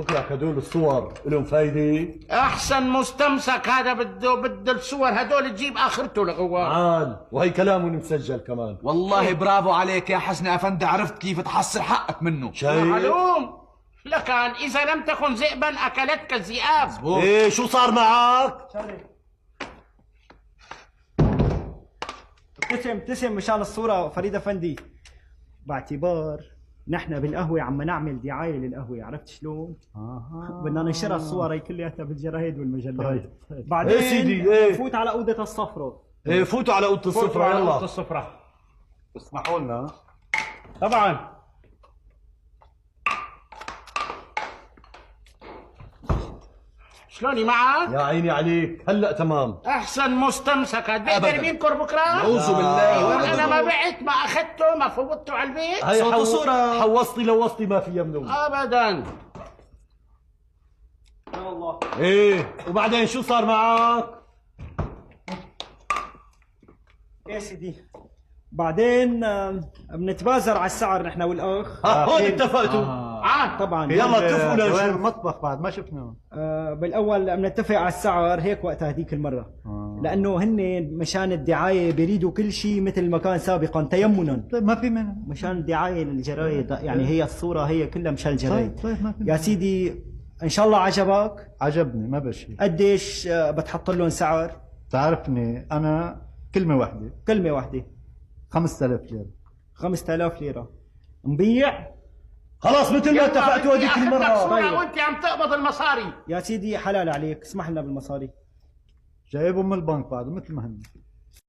فكرك هدول الصور لهم فايدة؟ احسن مستمسك هذا بده الصور هدول تجيب اخرته لغوار. عال وهي كلامه مسجل كمان. والله برافو عليك يا حسن افندي، عرفت كيف تحصل حقك منه. معلوم، لكن اذا لم تكن ذئبا اكلتك الذئاب. ايه شو صار معك؟ ابتسم مشان الصورة فريد افندي. باعتبار نحن بالقهوة عم نعمل دعاية للقهوة، عرفت شلون؟ بدنا ننشرها الصور هي كلياتها بالجرايد والمجلات. بعدين إيه سيدي إيه؟ نفوت على أوضة الصفرة. ايه فوتوا على اوضه الصفرة يلا. اوضه الصفرة اسمحوا لنا. طبعا. شلوني معك؟ يا عيني عليك هلا تمام. احسن مستمسك بقدر منكر بكره؟ اعوذ بالله. انا ما بعت ما اخذته ما فوتته على البيت. هي صوت صورة. حوصتي لوصتي ما فيها منون. ابدا. يا الله. ايه وبعدين شو صار معك؟ ايه سيدي، بعدين بنتبازر على السعر نحن والاخ. هون اتفقتوا. طبعا. يلا اتفقوا جوال لنشوف. المطبخ بعد ما شفناه. بالاول بنتفق على السعر هيك وقتها هذيك المره. لانه هن مشان الدعايه بيريدوا كل شيء مثل ما كان سابقا تيمنا. طيب ما في منه. مشان الدعايه للجرايد، يعني هي الصوره هي كلها مشان الجرايد. طيب ما في يا سيدي ان شاء الله عجبك. عجبني ما بشي. قديش بتحط لهم سعر؟ تعرفني انا كلمه واحده كلمه واحده. 5000 ليره. 5000 ليره نبيع. خلاص مثل ما اتفقتوا هذيك المره. صورة وانت عم تقبض المصاري. يا سيدي حلال عليك، اسمح لنا بالمصاري. جايبهم من البنك بعد مثل ما هن.